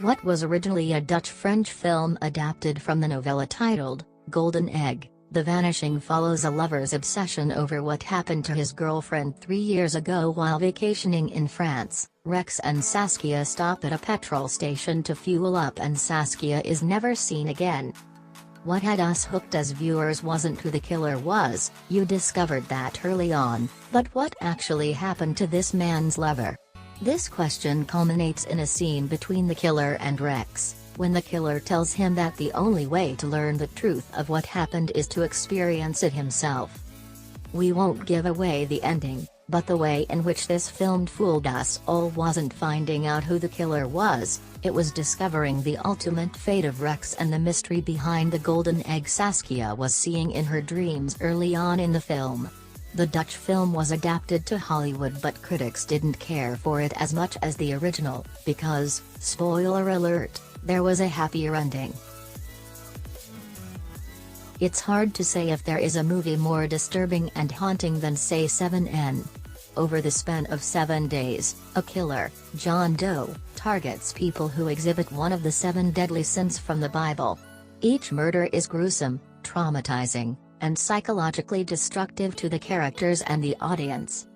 What was originally a Dutch-French film adapted from the novella titled, Golden Egg, The Vanishing follows a lover's obsession over what happened to his girlfriend 3 years ago while vacationing in France. Rex and Saskia stop at a petrol station to fuel up and Saskia is never seen again. What had us hooked as viewers wasn't who the killer was, you discovered that early on, but what actually happened to this man's lover? This question culminates in a scene between the killer and Rex, when the killer tells him that the only way to learn the truth of what happened is to experience it himself. We won't give away the ending, but the way in which this film fooled us all wasn't finding out who the killer was, it was discovering the ultimate fate of Rex and the mystery behind the golden egg Saskia was seeing in her dreams early on in the film. The Dutch film was adapted to Hollywood but critics didn't care for it as much as the original, because, spoiler alert, there was a happier ending. It's hard to say if there is a movie more disturbing and haunting than Say 7N. Over the span of 7 days, a killer, John Doe, targets people who exhibit one of the 7 deadly sins from the Bible. Each murder is gruesome, traumatizing, and psychologically destructive to the characters and the audience.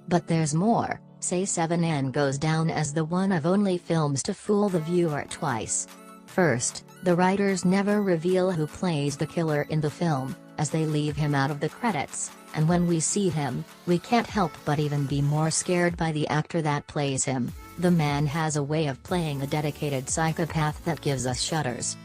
But there's more. Say 7N goes down as the one of only films to fool the viewer twice. First, the writers never reveal who plays the killer in the film, as they leave him out of the credits, and when we see him, we can't help but even be more scared by the actor that plays him. The man has a way of playing a dedicated psychopath that gives us shudders.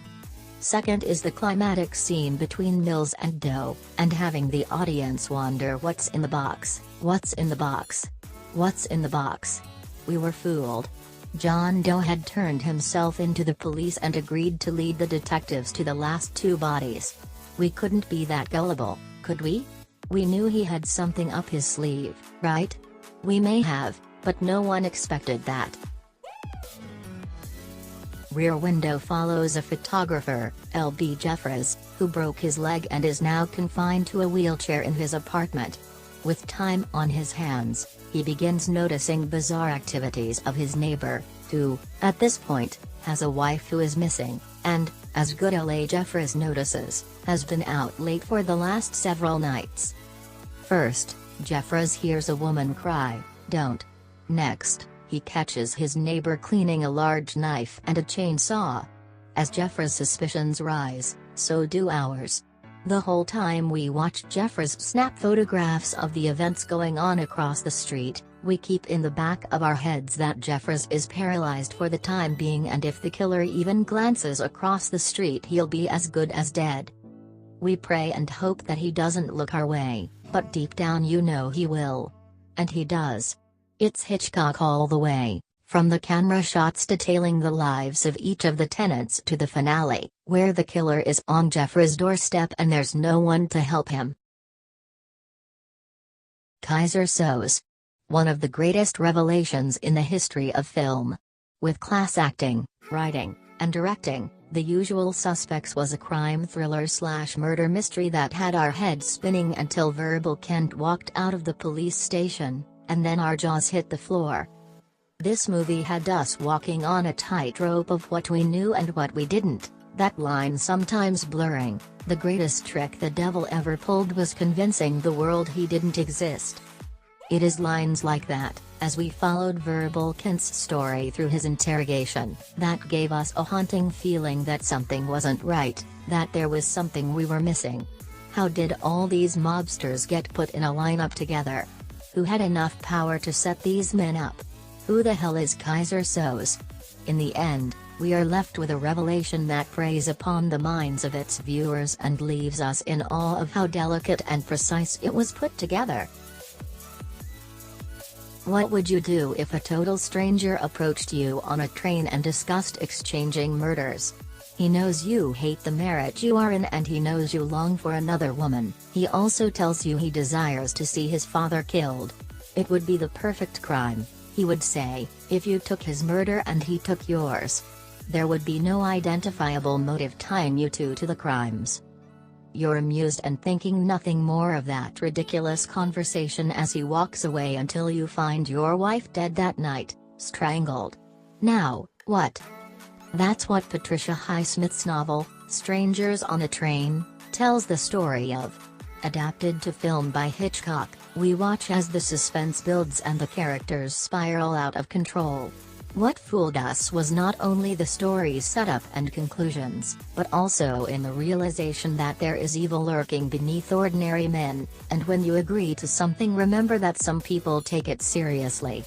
Second is the climatic scene between Mills and Doe, and having the audience wonder what's in the box, what's in the box, what's in the box. We were fooled. John Doe had turned himself into the police and agreed to lead the detectives to the last 2 bodies. We couldn't be that gullible, could we? We knew he had something up his sleeve, right? We may have, but no one expected that. Rear Window follows a photographer, L.B. Jeffries, who broke his leg and is now confined to a wheelchair in his apartment. With time on his hands, he begins noticing bizarre activities of his neighbor, who, at this point, has a wife who is missing, and, as good L.A. Jeffries notices, has been out late for the last several nights. First, Jeffries hears a woman cry, "Don't." Next, he catches his neighbor cleaning a large knife and a chainsaw. As Jeffries' suspicions rise, so do ours. The whole time we watch Jeffries snap photographs of the events going on across the street, we keep in the back of our heads that Jeffries is paralyzed for the time being, and if the killer even glances across the street he'll be as good as dead. We pray and hope that he doesn't look our way, but deep down you know he will. And he does. It's Hitchcock all the way, from the camera shots detailing the lives of each of the tenants to the finale, where the killer is on Jeffries' doorstep and there's no one to help him. Kaiser Soze. One of the greatest revelations in the history of film. With class acting, writing, and directing, The Usual Suspects was a crime thriller/murder mystery that had our heads spinning until Verbal Kent walked out of the police station, and then our jaws hit the floor. This movie had us walking on a tightrope of what we knew and what we didn't, that line sometimes blurring. The greatest trick the devil ever pulled was convincing the world he didn't exist. It is lines like that, as we followed Verbal Kent's story through his interrogation, that gave us a haunting feeling that something wasn't right, that there was something we were missing. How did all these mobsters get put in a lineup together? Who had enough power to set these men up? Who the hell is Kaiser Soze? In the end, we are left with a revelation that preys upon the minds of its viewers and leaves us in awe of how delicate and precise it was put together. What would you do if a total stranger approached you on a train and discussed exchanging murders? He knows you hate the marriage you are in and he knows you long for another woman. He also tells you he desires to see his father killed. It would be the perfect crime, he would say, if you took his murder and he took yours. There would be no identifiable motive tying you two to the crimes. You're amused and thinking nothing more of that ridiculous conversation as he walks away until you find your wife dead that night, strangled. Now, what? That's what Patricia Highsmith's novel, Strangers on a Train, tells the story of. Adapted to film by Hitchcock, we watch as the suspense builds and the characters spiral out of control. What fooled us was not only the story's setup and conclusions, but also in the realization that there is evil lurking beneath ordinary men, and when you agree to something, remember that some people take it seriously.